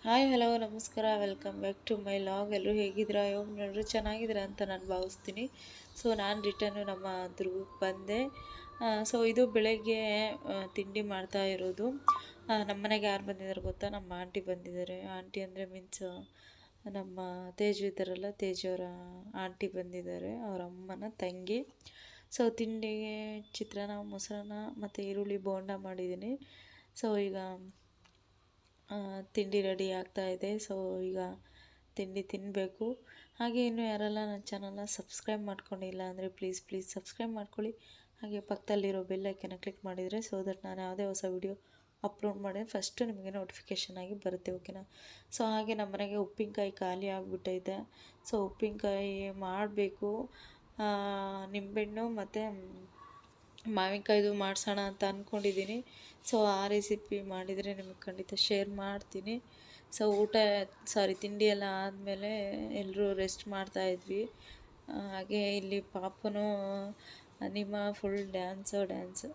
Hi hello ನಮಸ್ಕಾರ welcome back to my vlog. ಎಲ್ಲರೂ ಹೇಗಿದ್ದೀರಾ? ಎಲ್ಲರೂ ಚೆನ್ನಾಗಿದ್ದೀರಾ ಅಂತ ನಾನು ಭಾವಿಸ್ತೀನಿ. ಸೊ ನಾನು ರಿಟರ್ನು ನಮ್ಮ ದುರ್ಗಕ್ಕೆ ಬಂದೆ. ಸೊ ಇದು ಬೆಳಗ್ಗೆ ತಿಂಡಿ ಮಾಡ್ತಾ ಇರೋದು. ನಮ್ಮ ಮನೆಗೆ ಯಾರು ಬಂದಿದ್ದಾರೆ ಗೊತ್ತಾ? ನಮ್ಮ ಆಂಟಿ ಬಂದಿದ್ದಾರೆ. ಆಂಟಿ ಅಂದರೆ ಮೀನ್ಸ್ ನಮ್ಮ ತೇಜು ಇದ್ದಾರಲ್ಲ, ತೇಜವರ ಆಂಟಿ ಬಂದಿದ್ದಾರೆ, ಅವರ ಅಮ್ಮನ ತಂಗಿ. ಸೊ ತಿಂಡಿಗೆ ಚಿತ್ರಾನ್ನ, ಮೊಸರನ್ನ ಮತ್ತು ಈರುಳ್ಳಿ ಬೋಂಡ ಮಾಡಿದ್ದೀನಿ. ಸೊ ಈಗ ತಿಂಡಿ ರೆಡಿ ಆಗ್ತಾಯಿದೆ. ಸೊ ಈಗ ತಿಂಡಿ ತಿನ್ನಬೇಕು. ಹಾಗೆ ಇನ್ನೂ ಯಾರೆಲ್ಲ ನನ್ನ ಚಾನಲ್ನ ಸಬ್ಸ್ಕ್ರೈಬ್ ಮಾಡ್ಕೊಂಡಿಲ್ಲ ಅಂದರೆ ಪ್ಲೀಸ್ ಸಬ್ಸ್ಕ್ರೈಬ್ ಮಾಡ್ಕೊಳ್ಳಿ. ಹಾಗೆ ಪಕ್ಕದಲ್ಲಿರೋ ಬೆಲ್ಲೈಕನ್ನ ಕ್ಲಿಕ್ ಮಾಡಿದರೆ ಸೊ ದಟ್ ನಾನು ಯಾವುದೇ ಹೊಸ ವಿಡಿಯೋ ಅಪ್ಲೋಡ್ ಮಾಡಿದ್ರೆ ಫಸ್ಟು ನಿಮಗೆ ನೋಟಿಫಿಕೇಷನ್ ಆಗಿ ಬರುತ್ತೆ, ಓಕೆನಾ? ಸೊ ಹಾಗೆ ನಮ್ಮ ಮನೆಗೆ ಉಪ್ಪಿನಕಾಯಿ ಖಾಲಿ ಆಗಿಬಿಟ್ಟೈತೆ. ಸೊ ಉಪ್ಪಿನಕಾಯಿ ಮಾಡಬೇಕು. ನಿಂಬೆಹಣ್ಣು ಮತ್ತು ಮಾವಿನಕಾಯ್ದು ಮಾಡಿಸೋಣ ಅಂತ ಅಂದ್ಕೊಂಡಿದ್ದೀನಿ. ಸೊ ಆ ರೆಸಿಪಿ ಮಾಡಿದರೆ ನಿಮಗೆ ಖಂಡಿತ ಶೇರ್ ಮಾಡ್ತೀನಿ. ಸೊ ತಿಂಡಿ ಎಲ್ಲ ಆದಮೇಲೆ ಎಲ್ಲರೂ ರೆಸ್ಟ್ ಮಾಡ್ತಾಯಿದ್ವಿ. ಹಾಗೆ ಇಲ್ಲಿ ಪಾಪನೂ ನಿಮ್ಮ ಫುಲ್ ಡ್ಯಾನ್ಸು.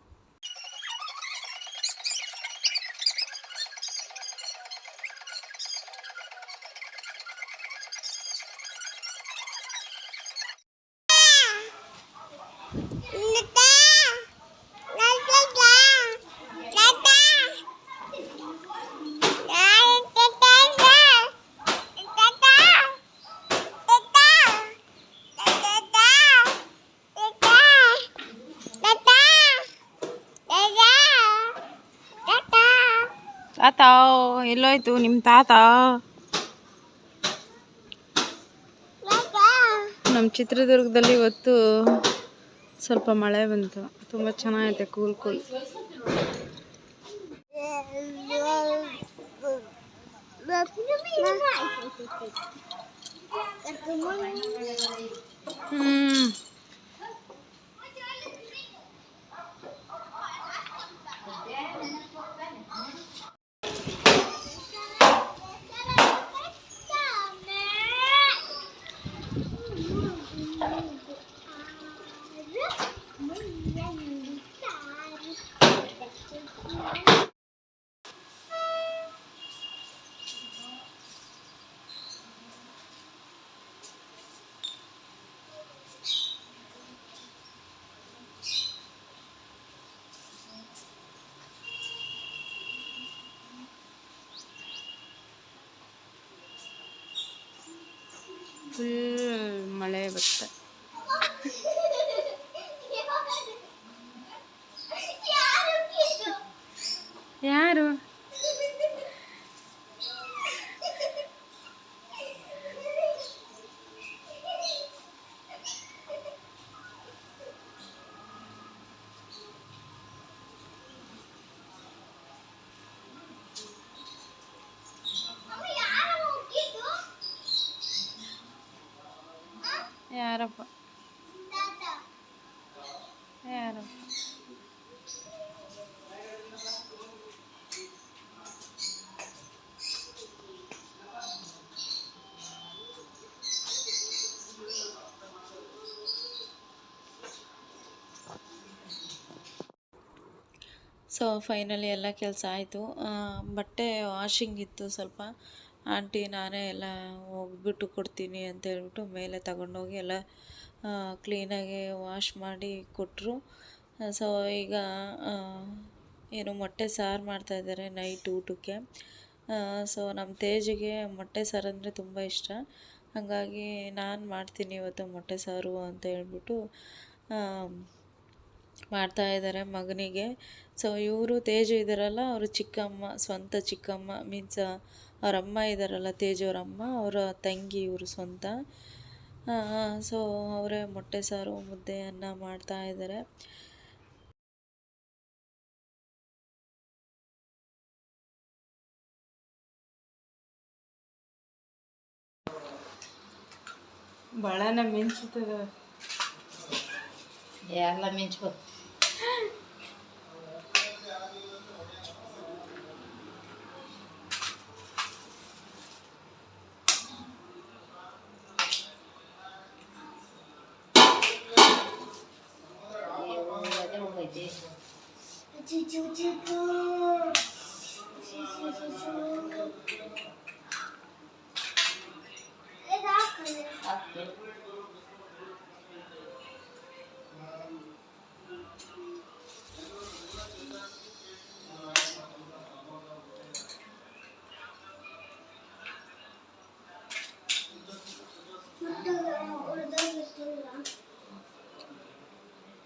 ತಾತ ಎಲ್ಲೋಯ್ತು ನಿಮ್ಮ ತಾತ? ನಮ್ಮ ಚಿತ್ರದುರ್ಗದಲ್ಲಿ ಇವತ್ತು ಸ್ವಲ್ಪ ಮಳೆ ಬಂತು. ತುಂಬ ಚೆನ್ನಾಗೈತೆ, ಕೂಲ್. ಫುಲ್ ಮಳೆ ಬರುತ್ತೆ. ಯಾರು? ಯಾರಪ್ಪ? ಸೊ ಫೈನಲಿ ಎಲ್ಲ ಕೆಲಸ ಆಯಿತು. ಬಟ್ಟೆ ವಾಷಿಂಗ್ ಇತ್ತು ಸ್ವಲ್ಪ. ಆಂಟಿ ನಾನೇ ಎಲ್ಲ ಹೋಗ್ಬಿಟ್ಟು ಕೊಡ್ತೀನಿ ಅಂತ ಹೇಳ್ಬಿಟ್ಟು ಮೇಲೆ ತಗೊಂಡೋಗಿ ಎಲ್ಲ ಕ್ಲೀನಾಗಿ ವಾಶ್ ಮಾಡಿ ಕೊಟ್ಟರು. ಸೊ ಈಗ ಏನು ಮೊಟ್ಟೆ ಸಾರು ಮಾಡ್ತಾಯಿದ್ದಾರೆ ನೈಟ್ ಊಟಕ್ಕೆ. ಸೊ ನಮ್ಮ ತೇಜಿಗೆ ಮೊಟ್ಟೆ ಸಾರು ಅಂದರೆ ತುಂಬ ಇಷ್ಟ. ಹಾಗಾಗಿ ನಾನು ಮಾಡ್ತೀನಿ ಇವತ್ತು ಮೊಟ್ಟೆ ಸಾರು ಅಂತ ಹೇಳ್ಬಿಟ್ಟು ಮಾಡ್ತಾಯಿದ್ದಾರೆ ಮಗನಿಗೆ. ಸೊ ಇವರು ತೇಜು ಇದ್ದಾರಲ್ಲ, ಅವರು ಚಿಕ್ಕಮ್ಮ, ಸ್ವಂತ ಚಿಕ್ಕಮ್ಮ ಮೀನ್ಸ್ ಅವರಮ್ಮ ಇದ್ದಾರಲ್ಲ, ತೇಜು ಅವರಮ್ಮ, ಅವರ ತಂಗಿ ಇವರು ಸ್ವಂತ. ಸೊ ಅವರೇ ಮೊಟ್ಟೆ ಸಾರು, ಮುದ್ದೆ, ಅನ್ನ ಮಾಡ್ತಾಯಿದ್ದಾರೆ. ಬಹಳನ ಮಿಂಚುತ್ತದ, ಎಲ್ಲ ಮಿಂಚ್ಕೊ.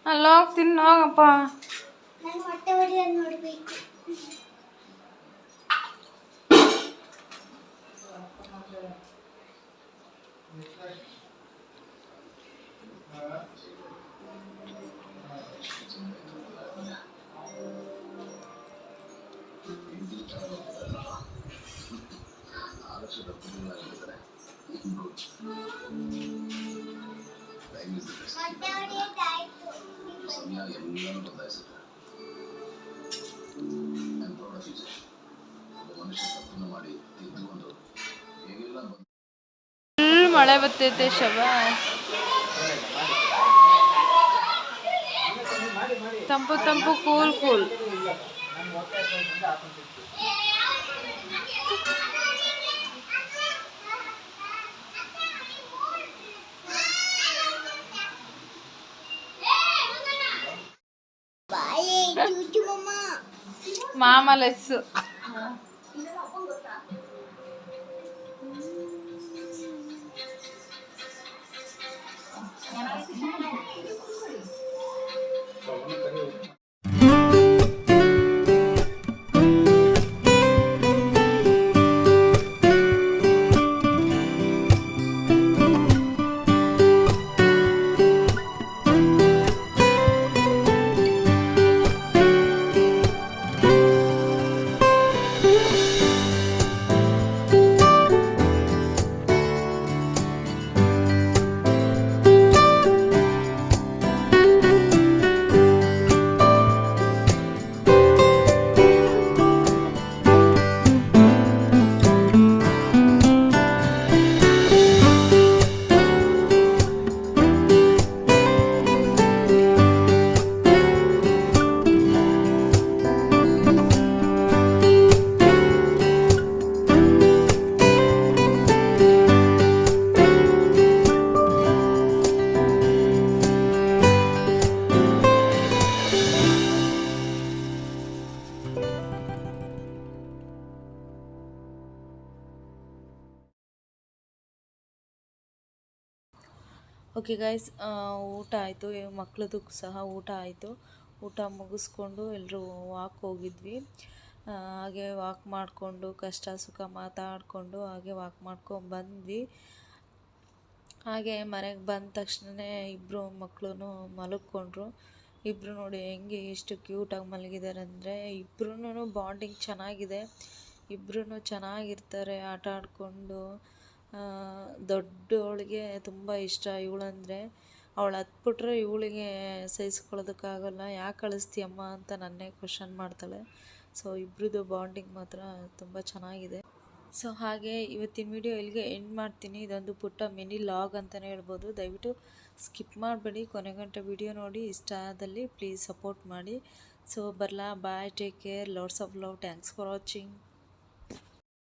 ಅಲ್ಲೋಗಿ ತಿನ್ನೋಗಪ್ಪ. ಮಳೆ ಬರ್ತೈತೆ ಶಬಾಷ್. ತಂಪು ತಂಪು ಕೂಲ್ ಕೂಲ್. ಮಾಮ ಲೆಸ್ಸು. ಓಕೆ ಗೈಸ್, ಊಟ ಆಯಿತು. ಮಕ್ಳದ್ದು ಸಹ ಊಟ ಆಯಿತು. ಊಟ ಮುಗಿಸ್ಕೊಂಡು ಎಲ್ಲರೂ ವಾಕ್ ಹೋಗಿದ್ವಿ. ಹಾಗೆ ವಾಕ್ ಮಾಡಿಕೊಂಡು ಕಷ್ಟ ಸುಖ ಮಾತಾಡಿಕೊಂಡು ಹಾಗೆ ವಾಕ್ ಮಾಡ್ಕೊಂಡು ಬಂದ್ವಿ. ಹಾಗೆ ಮನೆಗೆ ಬಂದ ತಕ್ಷಣವೇ ಇಬ್ಬರು ಮಕ್ಕಳು ಮಲಗ್ಕೊಂಡ್ರು. ಇಬ್ಬರು ನೋಡಿ ಹೆಂಗೆ ಎಷ್ಟು ಕ್ಯೂಟಾಗಿ ಮಲಗಿದ್ದಾರೆ ಅಂದರೆ, ಇಬ್ಬರೂ ಬಾಂಡಿಂಗ್ ಚೆನ್ನಾಗಿದೆ. ಇಬ್ಬರೂ ಚೆನ್ನಾಗಿರ್ತಾರೆ ಆಟ ಆಡಿಕೊಂಡು. ದೊಡ್ಡವಳಿಗೆ ತುಂಬ ಇಷ್ಟ ಇವಳಂದರೆ. ಅವಳು ಹತ್ಬಿಟ್ರೆ ಇವಳಿಗೆ ಸಹಿಸ್ಕೊಳ್ಳೋದಕ್ಕಾಗಲ್ಲ. ಯಾಕೆ ಕಳಿಸ್ತೀಯಮ್ಮ ಅಂತ ನನ್ನೇ ಕ್ವಶನ್ ಮಾಡ್ತಾಳೆ. ಸೊ ಇಬ್ಬರದ್ದು ಬಾಂಡಿಂಗ್ ಮಾತ್ರ ತುಂಬ ಚೆನ್ನಾಗಿದೆ. ಸೊ ಹಾಗೆ ಇವತ್ತಿನ ವಿಡಿಯೋ ಇಲ್ಲಿಗೆ ಎಂಡ್ ಮಾಡ್ತೀನಿ. ಇದೊಂದು ಪುಟ್ಟ ಮಿನಿ ಲಾಗ್ ಅಂತಲೇ ಹೇಳ್ಬೋದು. ದಯವಿಟ್ಟು ಸ್ಕಿಪ್ ಮಾಡಬೇಡಿ, ಕೊನೆಗಂಟೆ ವಿಡಿಯೋ ನೋಡಿ. ಇಷ್ಟ ಆದಲ್ಲಿ ಪ್ಲೀಸ್ ಸಪೋರ್ಟ್ ಮಾಡಿ. ಸೊ ಬರಲಾ, bye, take care, lots of love, thanks for watching.